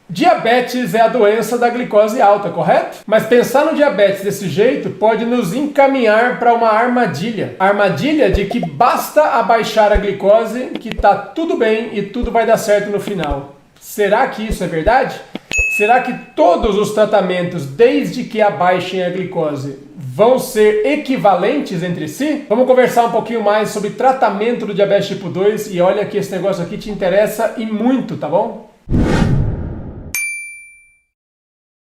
Diabetes é a doença da glicose alta, correto? Mas pensar no diabetes desse jeito pode nos encaminhar para uma armadilha. A armadilha de que basta abaixar a glicose que tá tudo bem e tudo vai dar certo no final. Será que isso é verdade? Será que todos os tratamentos, desde que abaixem a glicose, vão ser equivalentes entre si? Vamos conversar um pouquinho mais sobre tratamento do diabetes tipo 2 e olha que esse negócio aqui te interessa e muito, tá bom?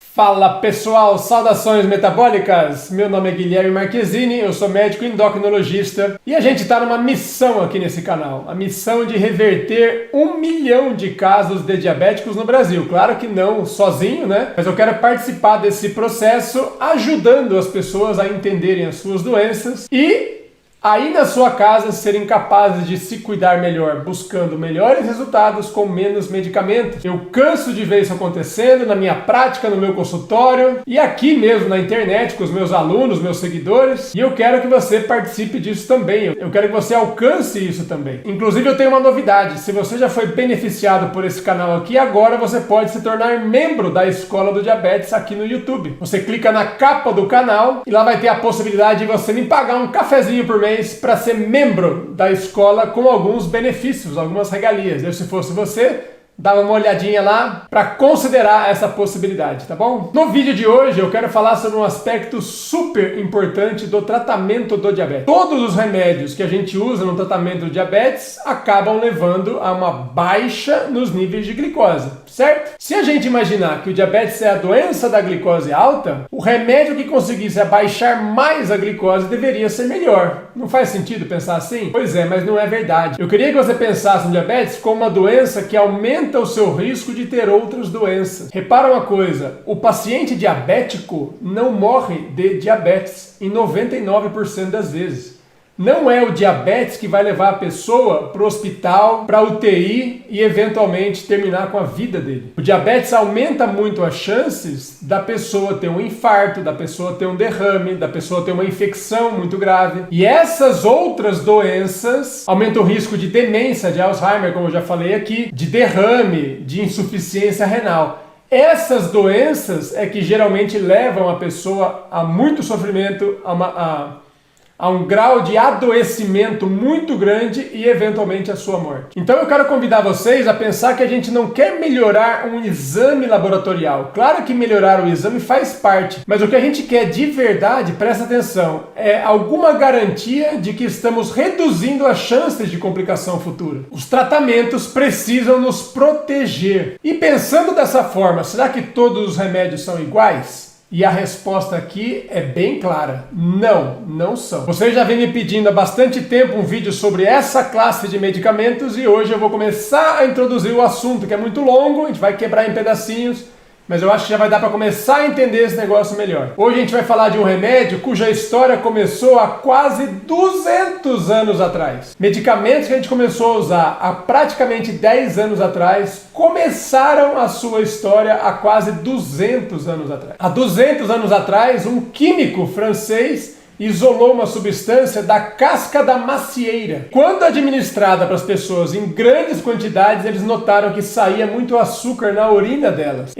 Fala pessoal, saudações metabólicas! Meu nome é Guilherme Marquezini, eu sou médico endocrinologista e a gente está numa missão aqui nesse canal, a missão de reverter 1 milhão de casos de diabéticos no Brasil. Claro que não sozinho, né? Mas eu quero participar desse processo ajudando as pessoas a entenderem as suas doenças e aí na sua casa serem capazes de se cuidar melhor, buscando melhores resultados com menos medicamentos. Eu canso de ver isso acontecendo na minha prática, no meu consultório e aqui mesmo na internet com os meus alunos, meus seguidores, e eu quero que você participe disso também. Eu quero que você alcance isso também. Inclusive eu tenho uma novidade, se você já foi beneficiado por esse canal aqui, agora você pode se tornar membro da Escola do Diabetes aqui no YouTube. Você clica na capa do canal e lá vai ter a possibilidade de você me pagar um cafezinho por mês para ser membro da escola com alguns benefícios, algumas regalias. Eu, se fosse você, dava uma olhadinha lá para considerar essa possibilidade, tá bom? No vídeo de hoje eu quero falar sobre um aspecto super importante do tratamento do diabetes. Todos os remédios que a gente usa no tratamento do diabetes acabam levando a uma baixa nos níveis de glicose, certo? Se a gente imaginar que o diabetes é a doença da glicose alta, o remédio que conseguisse abaixar mais a glicose deveria ser melhor. Não faz sentido pensar assim? Pois é, mas não é verdade. Eu queria que você pensasse no diabetes como uma doença que aumenta o seu risco de ter outras doenças. Repara uma coisa, o paciente diabético não morre de diabetes em 99% das vezes. Não é o diabetes que vai levar a pessoa para o hospital, para a UTI e eventualmente terminar com a vida dele. O diabetes aumenta muito as chances da pessoa ter um infarto, da pessoa ter um derrame, da pessoa ter uma infecção muito grave. E essas outras doenças aumentam o risco de demência, de Alzheimer, como eu já falei aqui, de derrame, de insuficiência renal. Essas doenças é que geralmente levam a pessoa a muito sofrimento, a um grau de adoecimento muito grande e eventualmente a sua morte. Então eu quero convidar vocês a pensar que a gente não quer melhorar um exame laboratorial. Claro que melhorar o exame faz parte, mas o que a gente quer de verdade, presta atenção, é alguma garantia de que estamos reduzindo as chances de complicação futura. Os tratamentos precisam nos proteger. E pensando dessa forma, será que todos os remédios são iguais? E a resposta aqui é bem clara. Não, não são. Você já vem me pedindo há bastante tempo um vídeo sobre essa classe de medicamentos e hoje eu vou começar a introduzir o assunto, que é muito longo, a gente vai quebrar em pedacinhos, mas eu acho que já vai dar para começar a entender esse negócio melhor. Hoje a gente vai falar de um remédio cuja história começou há quase 200 anos atrás. Medicamentos que a gente começou a usar há praticamente 10 anos atrás começaram a sua história há quase 200 anos atrás. Há 200 anos atrás, um químico francês isolou uma substância da casca da macieira. Quando administrada para as pessoas em grandes quantidades, eles notaram que saía muito açúcar na urina delas.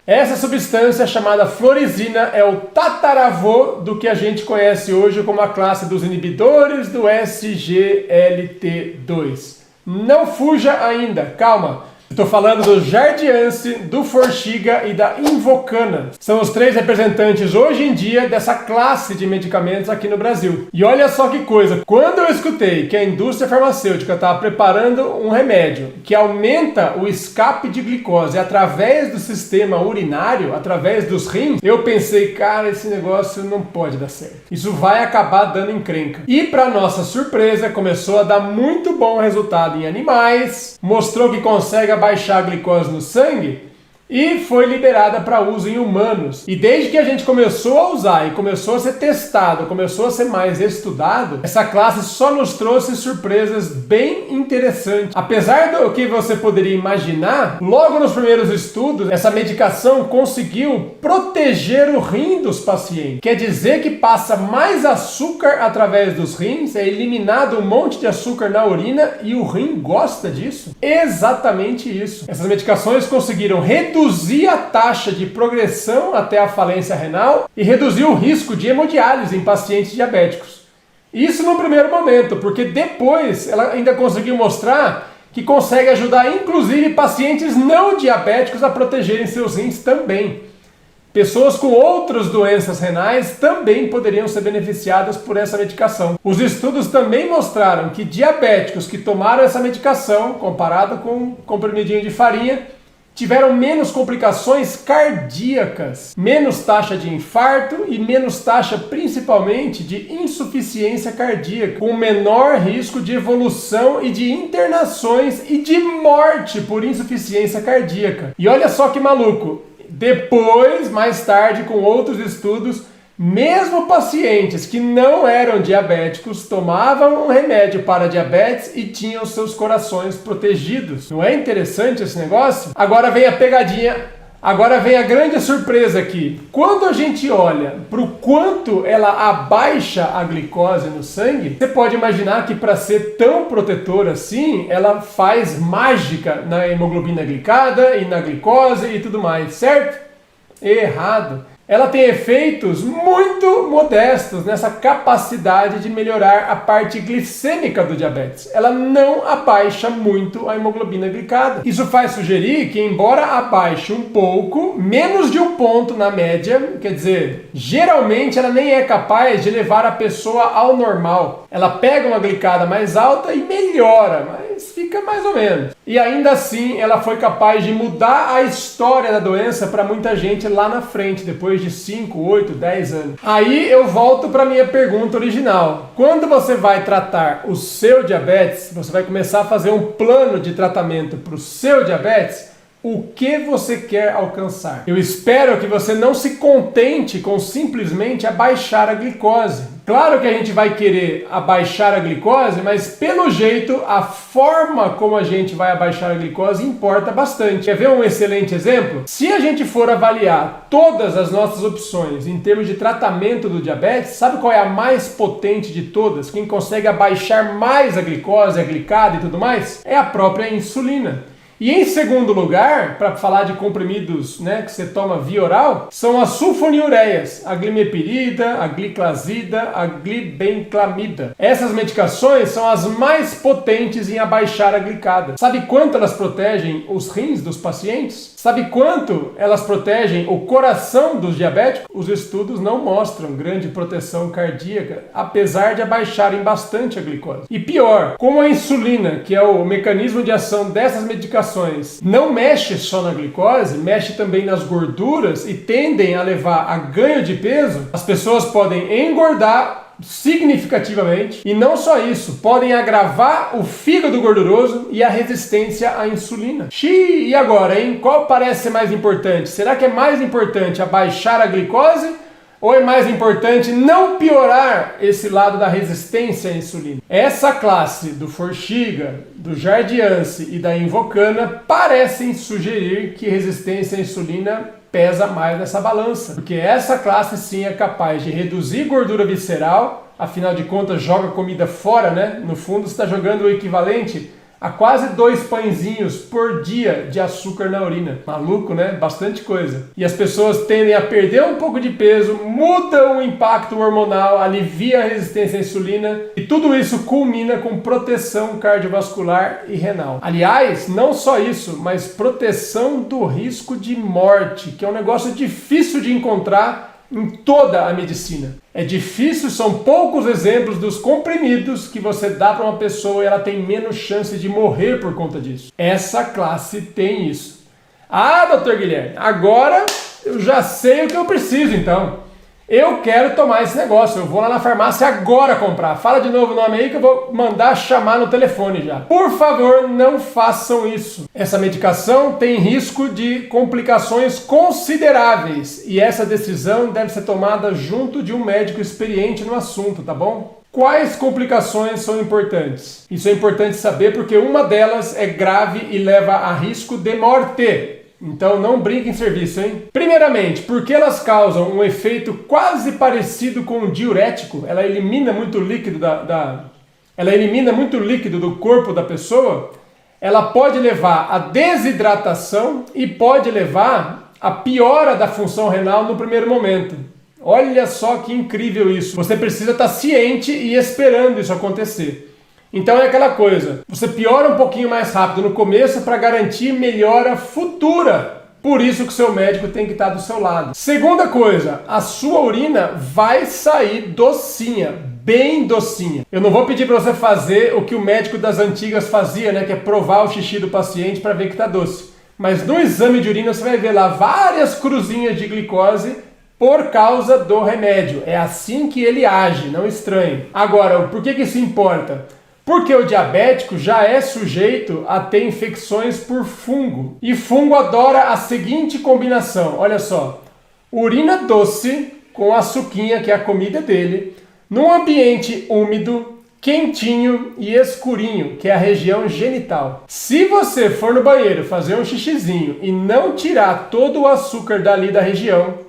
Essa substância chamada florizina é o tataravô do que a gente conhece hoje como a classe dos inibidores do SGLT2. Não fuja ainda, calma. Estou falando do Jardiance, do Forxiga e da Invocana. São os 3 representantes hoje em dia dessa classe de medicamentos aqui no Brasil. E olha só que coisa, quando eu escutei que a indústria farmacêutica estava preparando um remédio que aumenta o escape de glicose através do sistema urinário, através dos rins, eu pensei, cara, esse negócio não pode dar certo. Isso vai acabar dando encrenca. E para nossa surpresa, começou a dar muito bom resultado em animais, mostrou que consegue baixar a glicose no sangue e foi liberada para uso em humanos. E desde que a gente começou a usar e começou a ser testado, começou a ser mais estudado, essa classe só nos trouxe surpresas bem interessantes. Apesar do que você poderia imaginar, logo nos primeiros estudos, essa medicação conseguiu proteger o rim dos pacientes. Quer dizer que passa mais açúcar através dos rins, é eliminado um monte de açúcar na urina e o rim gosta disso? Exatamente isso. Essas medicações conseguiram reduzir a taxa de progressão até a falência renal e reduzir o risco de hemodiálise em pacientes diabéticos. Isso no primeiro momento, porque depois ela ainda conseguiu mostrar que consegue ajudar inclusive pacientes não diabéticos a protegerem seus rins também. Pessoas com outras doenças renais também poderiam ser beneficiadas por essa medicação. Os estudos também mostraram que diabéticos que tomaram essa medicação, comparado com um comprimidinho de farinha, tiveram menos complicações cardíacas, menos taxa de infarto e menos taxa principalmente de insuficiência cardíaca, com menor risco de evolução e de internações e de morte por insuficiência cardíaca. E olha só que maluco, depois, mais tarde, com outros estudos, mesmo pacientes que não eram diabéticos tomavam um remédio para diabetes e tinham seus corações protegidos. Não é interessante esse negócio? Agora vem a pegadinha, agora vem a grande surpresa aqui. Quando a gente olha para o quanto ela abaixa a glicose no sangue, você pode imaginar que para ser tão protetora assim, ela faz mágica na hemoglobina glicada e na glicose e tudo mais, certo? Errado. Ela tem efeitos muito modestos nessa capacidade de melhorar a parte glicêmica do diabetes. Ela não abaixa muito a hemoglobina glicada. Isso faz sugerir que, embora abaixe um pouco, menos de um ponto na média, quer dizer, geralmente ela nem é capaz de levar a pessoa ao normal. Ela pega uma glicada mais alta e melhora, mas fica mais ou menos. E ainda assim, ela foi capaz de mudar a história da doença para muita gente lá na frente, depois de 5, 8, 10 anos. Aí eu volto para minha pergunta original. Quando você vai tratar o seu diabetes, você vai começar a fazer um plano de tratamento para o seu diabetes, o que você quer alcançar? Eu espero que você não se contente com simplesmente abaixar a glicose. Claro que a gente vai querer abaixar a glicose, mas pelo jeito a forma como a gente vai abaixar a glicose importa bastante. Quer ver um excelente exemplo? Se a gente for avaliar todas as nossas opções em termos de tratamento do diabetes, sabe qual é a mais potente de todas? Quem consegue abaixar mais a glicose, a glicada e tudo mais? É a própria insulina. E em segundo lugar, para falar de comprimidos, né, que você toma via oral, são as sulfonilureias, a glimepirida, a gliclazida, a glibenclamida. Essas medicações são as mais potentes em abaixar a glicada. Sabe quanto elas protegem os rins dos pacientes? Sabe quanto elas protegem o coração dos diabéticos? Os estudos não mostram grande proteção cardíaca, apesar de abaixarem bastante a glicose. E pior, como a insulina, que é o mecanismo de ação dessas medicações, não mexe só na glicose, mexe também nas gorduras e tendem a levar a ganho de peso, as pessoas podem engordar significativamente e não só isso, podem agravar o fígado gorduroso e a resistência à insulina. Xiii, e agora, hein? Qual parece ser mais importante? Será que é mais importante abaixar a glicose? Ou é mais importante não piorar esse lado da resistência à insulina? Essa classe do Forxiga, do Jardiance e da Invocana parecem sugerir que resistência à insulina pesa mais nessa balança. Porque essa classe sim é capaz de reduzir gordura visceral, afinal de contas joga comida fora, né? No fundo você está jogando o equivalente a quase 2 pãezinhos por dia de açúcar na urina. Maluco, né? Bastante coisa. E as pessoas tendem a perder um pouco de peso, mudam o impacto hormonal, alivia a resistência à insulina e tudo isso culmina com proteção cardiovascular e renal. Aliás, não só isso, mas proteção do risco de morte, que é um negócio difícil de encontrar em toda a medicina. É difícil, são poucos exemplos dos comprimidos que você dá para uma pessoa e ela tem menos chance de morrer por conta disso. Essa classe tem isso. Ah, doutor Guilherme, agora eu já sei o que eu preciso então. Eu quero tomar esse negócio, eu vou lá na farmácia agora comprar. Fala de novo o nome aí que eu vou mandar chamar no telefone já. Por favor, não façam isso. Essa medicação tem risco de complicações consideráveis e essa decisão deve ser tomada junto de um médico experiente no assunto, tá bom? Quais complicações são importantes? Isso é importante saber porque uma delas é grave e leva a risco de morte. Então não brinque em serviço, hein? Primeiramente, porque elas causam um efeito quase parecido com um diurético, ela elimina muito líquido do corpo da pessoa, ela pode levar à desidratação e pode levar à piora da função renal no primeiro momento. Olha só que incrível isso. Você precisa estar ciente e esperando isso acontecer. Então é aquela coisa, você piora um pouquinho mais rápido no começo para garantir melhora futura. Por isso que o seu médico tem que estar do seu lado. Segunda coisa, a sua urina vai sair docinha, bem docinha. Eu não vou pedir para você fazer o que o médico das antigas fazia, né, que é provar o xixi do paciente para ver que está doce. Mas no exame de urina você vai ver lá várias cruzinhas de glicose por causa do remédio. É assim que ele age, não estranhe. Agora, por que isso importa? Porque o diabético já é sujeito a ter infecções por fungo. E fungo adora a seguinte combinação, olha só. Urina doce com açuquinha, que é a comida dele, num ambiente úmido, quentinho e escurinho, que é a região genital. Se você for no banheiro fazer um xixizinho e não tirar todo o açúcar dali da região,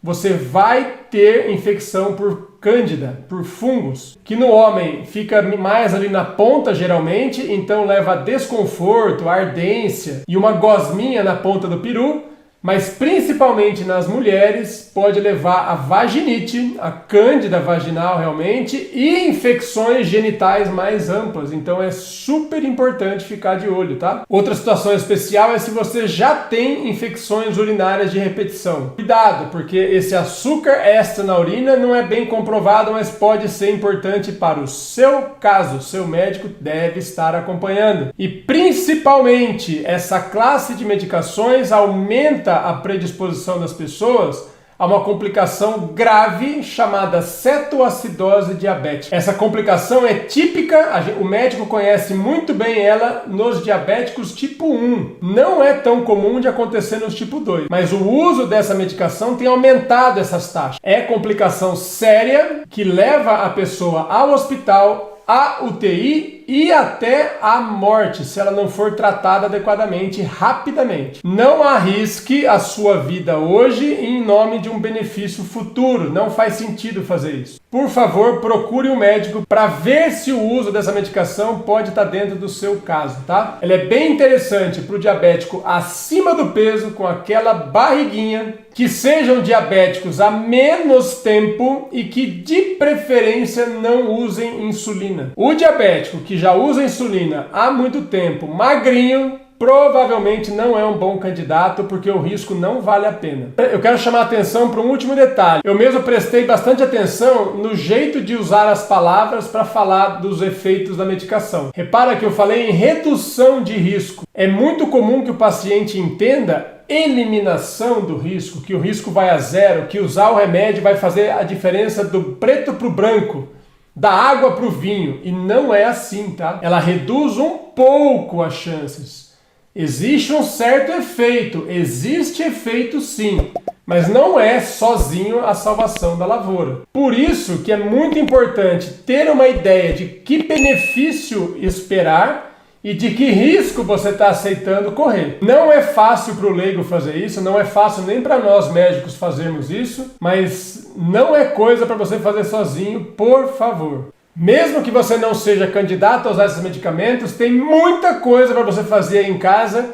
você vai ter infecção por cândida, por fungos, que no homem fica mais ali na ponta geralmente, então leva a desconforto, ardência e uma gosminha na ponta do peru, mas principalmente nas mulheres pode levar a vaginite, a cândida vaginal realmente e infecções genitais mais amplas, então é super importante ficar de olho, tá? Outra situação especial é se você já tem infecções urinárias de repetição. Cuidado, porque esse açúcar extra na urina não é bem comprovado, mas pode ser importante para o seu caso. Seu médico deve estar acompanhando. E principalmente essa classe de medicações aumenta a predisposição das pessoas a uma complicação grave chamada cetoacidose diabética. Essa complicação é típica, o médico conhece muito bem ela nos diabéticos tipo 1. Não é tão comum de acontecer nos tipo 2, mas o uso dessa medicação tem aumentado essas taxas. É complicação séria que leva a pessoa ao hospital, à UTI e até à morte, se ela não for tratada adequadamente, rapidamente. Não arrisque a sua vida hoje em nome de um benefício futuro. Não faz sentido fazer isso. Por favor, procure um médico para ver se o uso dessa medicação pode estar dentro do seu caso, tá? Ela é bem interessante para o diabético acima do peso, com aquela barriguinha, que sejam diabéticos há menos tempo e que, de preferência, não usem insulina. O diabético que já usa insulina há muito tempo, magrinho, provavelmente não é um bom candidato porque o risco não vale a pena. Eu quero chamar a atenção para um último detalhe. Eu mesmo prestei bastante atenção no jeito de usar as palavras para falar dos efeitos da medicação. Repara que eu falei em redução de risco. É muito comum que o paciente entenda eliminação do risco, que o risco vai a zero, que usar o remédio vai fazer a diferença do preto para o branco, da água para o vinho, e não é assim, tá? Ela reduz um pouco as chances. Existe um certo efeito, existe efeito sim, mas não é sozinho a salvação da lavoura. Por isso que é muito importante ter uma ideia de que benefício esperar e de que risco você está aceitando correr. Não é fácil para o leigo fazer isso, não é fácil nem para nós médicos fazermos isso, mas não é coisa para você fazer sozinho, por favor. Mesmo que você não seja candidato a usar esses medicamentos, tem muita coisa para você fazer em casa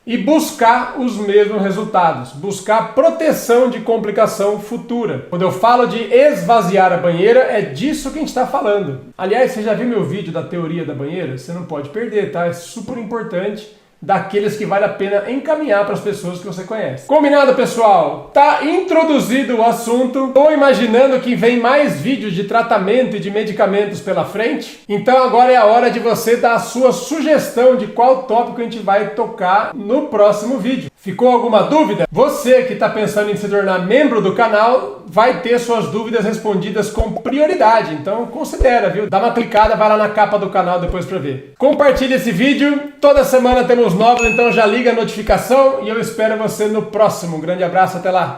e buscar os mesmos resultados, buscar proteção de complicação futura. Quando eu falo de esvaziar a banheira, é disso que a gente está falando. Aliás, você já viu meu vídeo da teoria da banheira? Você não pode perder, tá? É super importante, daqueles que vale a pena encaminhar para as pessoas que você conhece. Combinado, pessoal? Tá introduzido o assunto. Estou imaginando que vem mais vídeos de tratamento e de medicamentos pela frente. Então agora é a hora de você dar a sua sugestão de qual tópico a gente vai tocar no próximo vídeo. Ficou alguma dúvida? Você que está pensando em se tornar membro do canal vai ter suas dúvidas respondidas com prioridade. Então considera, viu? Dá uma clicada, vai lá na capa do canal depois para ver. Compartilhe esse vídeo. Toda semana temos novos, então já liga a notificação e eu espero você no próximo. Um grande abraço, até lá!